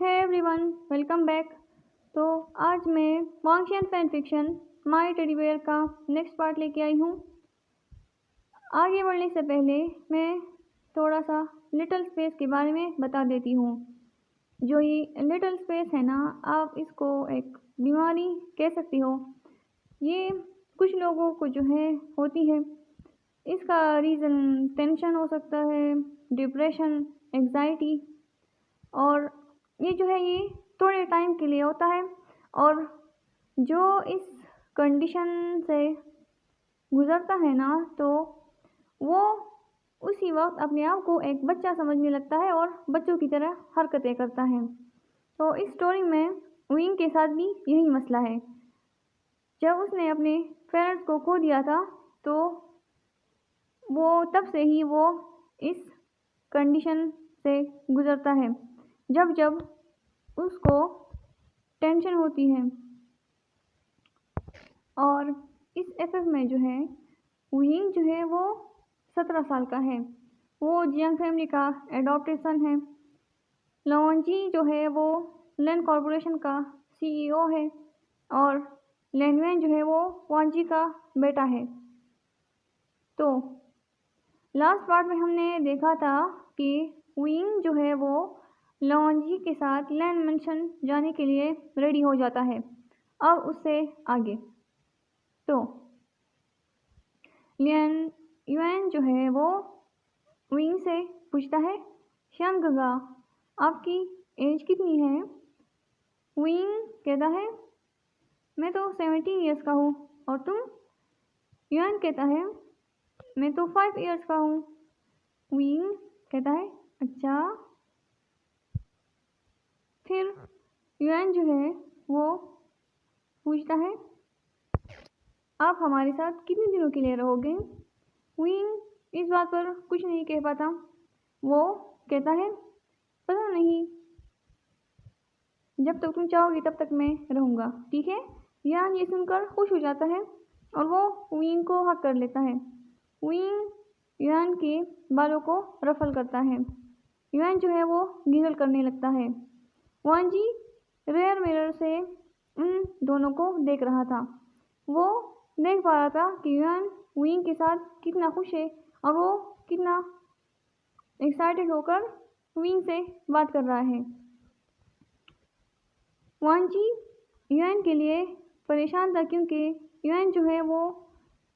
Hey everyone, welcome back. तो आज मैं Martian fan fiction my teddy bear का नेक्स्ट पार्ट लेके आई हूँ। आगे बढ़ने से पहले मैं थोड़ा सा लिटिल स्पेस के बारे में बता देती हूँ। जो ये लिटिल स्पेस है ना, आप इसको एक बीमारी कह सकती हो। ये कुछ लोगों को जो है होती है। इसका रीज़न टेंशन हो सकता है, डिप्रेशन, एंग्जाइटी, और ये जो है ये थोड़े टाइम के लिए होता है। और जो इस कंडीशन से गुज़रता है ना, तो वो उसी वक्त अपने आप को एक बच्चा समझने लगता है और बच्चों की तरह हरकतें करता है। तो इस स्टोरी में विंग के साथ भी यही मसला है। जब उसने अपने पेरेंट्स को खो दिया था, तो वो तब से ही वो इस कंडीशन से गुज़रता है। जब जब उसको टेंशन होती है। और इस एफएफ में जो है विंग जो है वो 17 साल का है। वो जियांग फैमिली का एडॉप्टेड सन है। लॉन्जी जो है वो लैन कॉरपोरेशन का सीईओ है। और लैनवेन जो है वो वांजी का बेटा है। तो लास्ट पार्ट में हमने देखा था कि विंग जो है वो लॉन्जी के साथ लैन मेंशन जाने के लिए रेडी हो जाता है। अब उससे आगे तो लियन युएन जो है वो विंग से पूछता है, शांगगा आपकी एज कितनी है? विंग कहता है, मैं तो 17 ईयर्स का हूँ। और तुम? युएन कहता है, मैं तो 5 ईयर्स का हूँ। विंग कहता है, अच्छा। फिर युएन जो है वो पूछता है, आप हमारे साथ कितने दिनों के लिए रहोगे? विंग इस बात पर कुछ नहीं कह पाता। वो कहता है, पता नहीं, जब तक तुम चाहोगी तब तक मैं रहूँगा, ठीक है? यान ये सुनकर खुश हो जाता है और वो विंग को हक कर लेता है। विंग यान के बालों को रफल करता है। यान जो है वो गिगल करने लगता है। वांजी रेयर मिरर से उन दोनों को देख रहा था। वो देख पा रहा था कि युआन विंग के साथ कितना खुश है और वो कितना एक्साइटेड होकर विंग से बात कर रहा है। वांजी युआन के लिए परेशान था, क्योंकि युआन जो है वो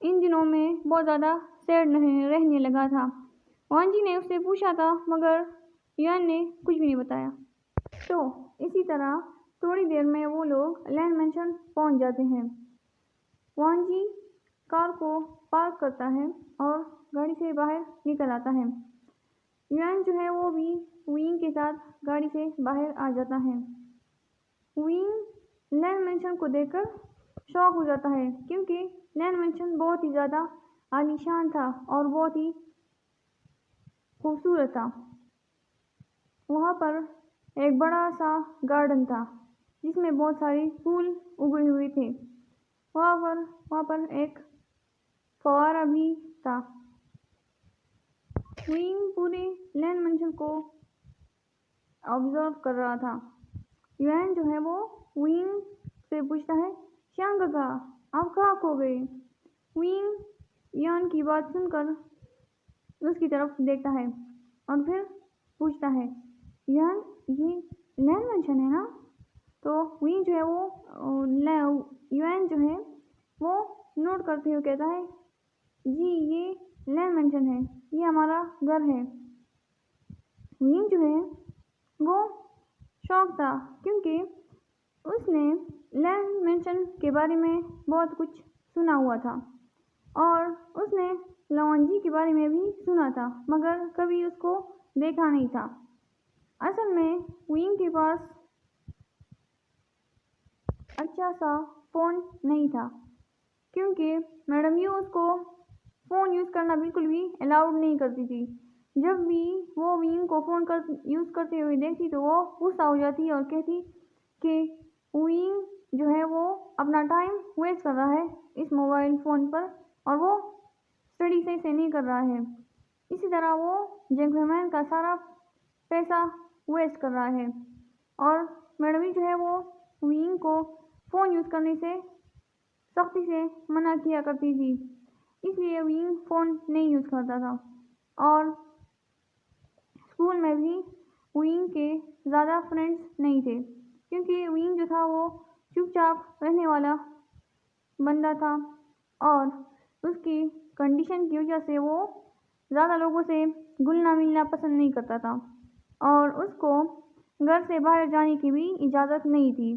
इन दिनों में बहुत ज़्यादा सैड रहने लगा था। वांजी ने उससे पूछा था, मगर युआन ने कुछ भी नहीं बताया। तो इसी तरह थोड़ी देर में वो लोग लैंड मेंशन पहुंच जाते हैं। वांजी कार को पार्क करता है और गाड़ी से बाहर निकल आता है। युआन जो है वो भी विंग के साथ गाड़ी से बाहर आ जाता है। विंग लैंड मेंशन को देखकर शॉक हो जाता है, क्योंकि लैंड मेंशन बहुत ही ज़्यादा आलीशान था और बहुत ही खूबसूरत था। वहाँ पर एक बड़ा सा गार्डन था जिसमें बहुत सारे फूल उगे हुए थे। वहाँ पर एक फव्वारा भी था। विंग पूरे लैंड मेंशन को ऑब्जर्व कर रहा था। युआन जो है वो विंग से पूछता है, शांगगा आप कहाँ खो गए? विंग युआन की बात सुनकर उसकी तरफ देखता है और फिर पूछता है, युआन ये लैंड मेंशन है ना? तो विंग जो है वो युआन जो है वो नोट करते हुए कहता है, जी ये लैंड मेंशन है, ये हमारा घर है। विंग जो है वो शौक था, क्योंकि उसने लैंड मेंशन के बारे में बहुत कुछ सुना हुआ था और उसने लॉन्जी के बारे में भी सुना था, मगर कभी उसको देखा नहीं था। असल में विंग के पास अच्छा सा फ़ोन नहीं था, क्योंकि मैडम यू उसको फ़ोन यूज़ करना बिल्कुल भी अलाउड नहीं करती थी। जब भी वो विंग को फ़ोन यूज़ करते हुए देखती तो वो गुस्सा हो जाती और कहती कि विंग जो है वो अपना टाइम वेस्ट कर रहा है इस मोबाइल फ़ोन पर और वो स्टडी से नहीं कर रहा है। इसी तरह वो जेंटलमैन का सारा पैसा वेस्ट कर रहा है। और मैडम ही जो है वो विंग को फ़ोन यूज़ करने से सख्ती से मना किया करती थी, इसलिए विंग फ़ोन नहीं यूज़ करता था। और स्कूल में भी विंग के ज़्यादा फ्रेंड्स नहीं थे, क्योंकि विंग जो था वो चुपचाप रहने वाला बंदा था और उसकी कंडीशन की वजह से वो ज़्यादा लोगों से घुलना मिलना पसंद नहीं करता था और उसको घर से बाहर जाने की भी इजाज़त नहीं थी,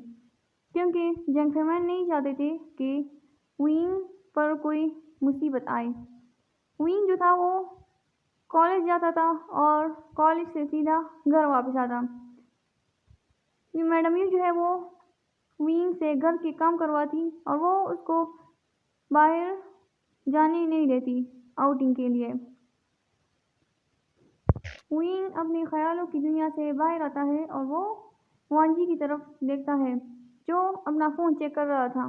क्योंकि जेंटलमैन नहीं चाहते थे कि विंग पर कोई मुसीबत आए। विंग जो था वो कॉलेज जाता था और कॉलेज से सीधा घर वापस आता। मैडम यू जो है वो विंग से घर के काम करवाती और वो उसको बाहर जाने नहीं देती आउटिंग के लिए। विंग अपने ख्यालों की दुनिया से बाहर आता है और वो वांजी की तरफ देखता है जो अपना फ़ोन चेक कर रहा था।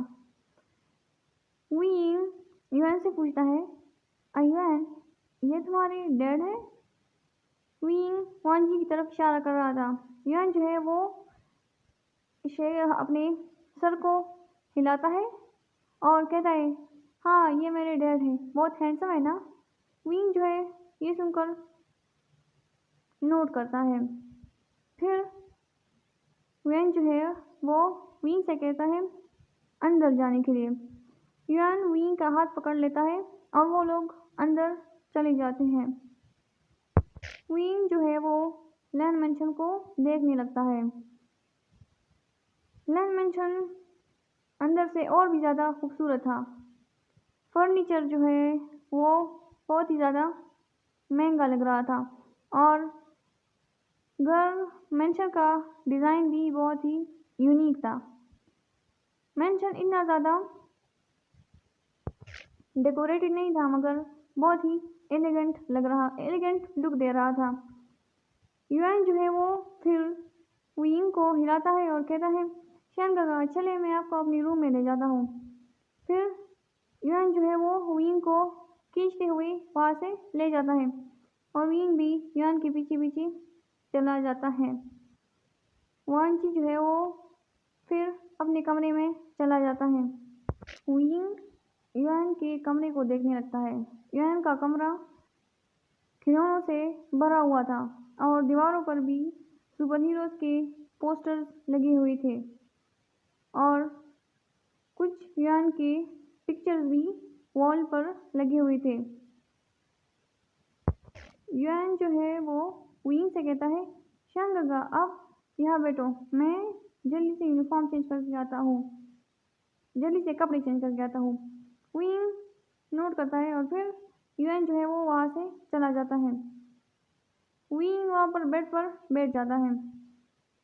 विंग युआन से पूछता है, युआन, ये तुम्हारे डैड है? विंग वांजी की तरफ इशारा कर रहा था। युआन जो है वो अपने सर को हिलाता है और कहता है, हाँ ये मेरे डैड हैं, बहुत हैंडसम है ना? विंग जो है ये सुनकर नोट करता है। फिर युआन जो है वो विंग से कहता है अंदर जाने के लिए। युआन विंग का हाथ पकड़ लेता है और वो लोग अंदर चले जाते हैं। विंग जो है वो लैन मेंशन को देखने लगता है। लैन मेंशन अंदर से और भी ज़्यादा खूबसूरत था। फर्नीचर जो है वो बहुत ही ज़्यादा महंगा लग रहा था और घर मेंशन का डिज़ाइन भी बहुत ही यूनिक था। मेंशन इतना ज़्यादा डेकोरेटेड नहीं था, मगर बहुत ही एलिगेंट लुक दे रहा था। युआन जो है वो फिर विंग को हिलाता है और कहता है, शानगागा, चले मैं आपको अपने रूम में ले जाता हूँ। फिर युआन जो है वो विंग को खींचते हुए वहाँ से ले जाता है और विंग भी युआन के पीछे पीछे चला जाता है। वांची जो है वो फिर अपने कमरे में चला जाता है। विंग युआन के कमरे को देखने लगता है। युआन का कमरा खिलौनों से भरा हुआ था और दीवारों पर भी सुपर हीरोज़ के पोस्टर्स लगे हुए थे और कुछ युआन के पिक्चर्स भी वॉल पर लगे हुए थे। युआन जो है वो विंग से कहता है, शानगागा, आप यहाँ बैठो, मैं जल्दी से यूनिफॉर्म चेंज करके आता हूँ, जल्दी से कपड़े चेंज करके आता हूँ। विंग नोट करता है और फिर युआन जो है वो वहाँ से चला जाता है। विंग वहाँ पर बेड पर बैठ जाता है।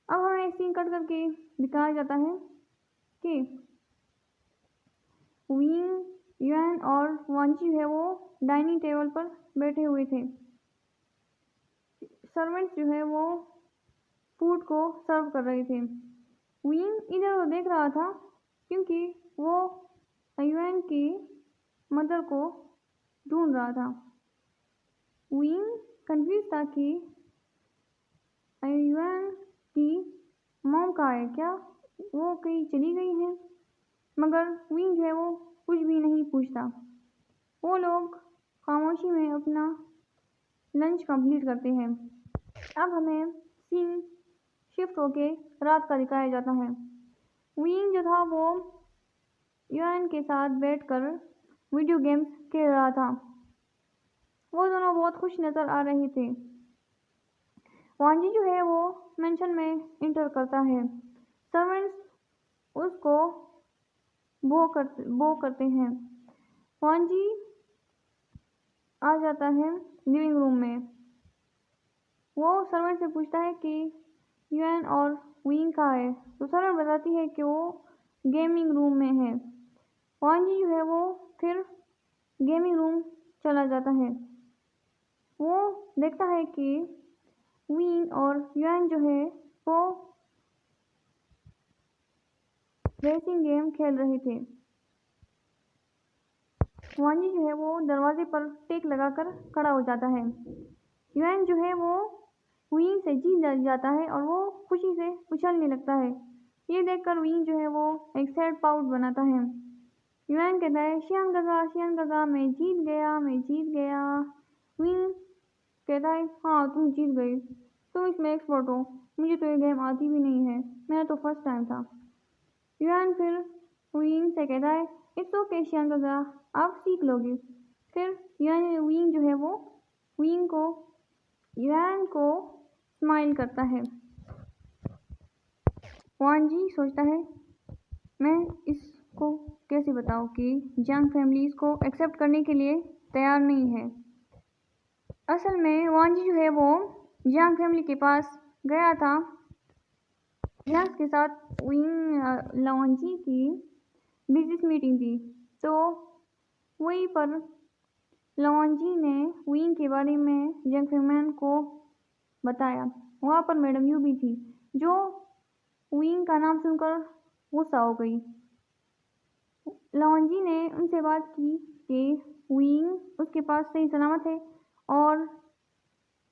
अब हमें सीन कट करके दिखाया जाता है कि विंग, युआन और वांची है वो डाइनिंग टेबल पर बैठे हुए थे। सर्वेंट्स जो है वो फूड को सर्व कर रहे थे। विंग इधर उधर देख रहा था क्योंकि वो युआन की मदर को ढूंढ रहा था। विंग कंफ्यूज था कि युआन की मॉम कहाँ है, क्या वो कहीं चली गई है? मगर विंग जो है वो कुछ भी नहीं पूछता। वो लोग खामोशी में अपना लंच कंप्लीट करते हैं। अब हमें सीन शिफ्ट होके रात का दिखाया जाता है। विंग जो था वो युआन के साथ बैठकर वीडियो गेम्स खेल रहा था। वो दोनों बहुत खुश नज़र आ रहे थे। वांजी जो है वो मेंशन में इंटर करता है। सर्वेंट्स उसको बो करते हैं। वांजी आ जाता है लिविंग रूम में। वो सर्वेंट से पूछता है कि युआन और विंग कहाँ है, तो सर्वेंट बताती है कि वो गेमिंग रूम में है। वांजी जो है वो फिर गेमिंग रूम चला जाता है। वो देखता है कि विंग और युआन जो है वो रेसिंग गेम खेल रहे थे। वांजी जो है वो दरवाजे पर टेक लगाकर खड़ा हो जाता है। युआन जो है वो विंग से जीत जाता है और वो खुशी से उछलने लगता है। ये देखकर विंग जो है वो एक सैड पाउट बनाता है। युआन कहता है शियान काका मैं जीत गया, मैं जीत गया। विंग कहता है हाँ तुम जीत गए, तुम इसमें एक्सपर्ट हो, मुझे तो ये गेम आती भी नहीं है, मेरा तो फर्स्ट टाइम था। युआन फिर विंग से कहता है इट्स ओके शियान काका, आप सीख लोगे। फिर विंग जो है वो विंग को युआन को स्माइल करता है। वान जी सोचता है मैं इसको कैसे बताऊँ कि जंग फैमिली इसको एक्सेप्ट करने के लिए तैयार नहीं है। असल में वान जी जो है वो जंग फैमिली के पास गया था। जंग के साथ विंग लॉन्जी की बिजनेस मीटिंग थी, तो वहीं पर लॉन्जी ने विंग के बारे में जंग फैमिली को बताया। वहाँ पर मैडम यू भी थी, जो विंग का नाम सुनकर गुस्सा हो गई। लॉन्जी ने उनसे बात की कि विंग उसके पास सही सलामत है और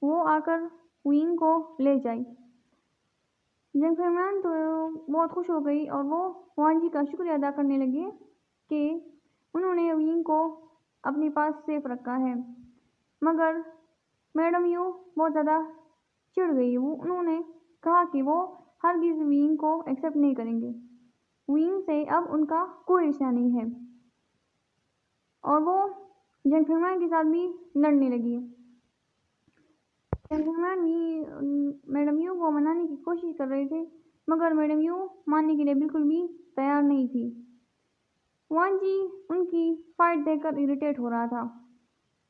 वो आकर विंग को ले जाए। जंगफैमिली तो बहुत खुश हो गई और वो वान जी का शुक्रिया अदा करने लगे कि उन्होंने विंग को अपने पास सेफ रखा है। मगर मैडम यू बहुत ज़्यादा चिढ़ गई। उन्होंने कहा कि वो हरगिज़ विंग को एक्सेप्ट नहीं करेंगे। विंग से अब उनका कोई रिश्ता नहीं है और वो जंगफैमिली के साथ भी लड़ने लगी। जंगफैमिली मैडम यू को मनाने की कोशिश कर रहे थे, मगर मैडम यू मानने के लिए बिल्कुल भी तैयार नहीं थी। वान जी उनकी फाइट देखकर इरिटेट हो रहा था।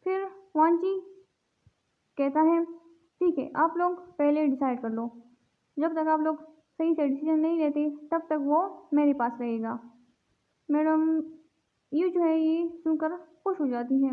फिर वान जी कहता है ठीक है, आप लोग पहले डिसाइड कर लो, जब तक आप लोग सही से डिसीजन नहीं लेते तब तक वो मेरे पास रहेगा। मैडम यू जो है ये सुनकर खुश हो जाती है।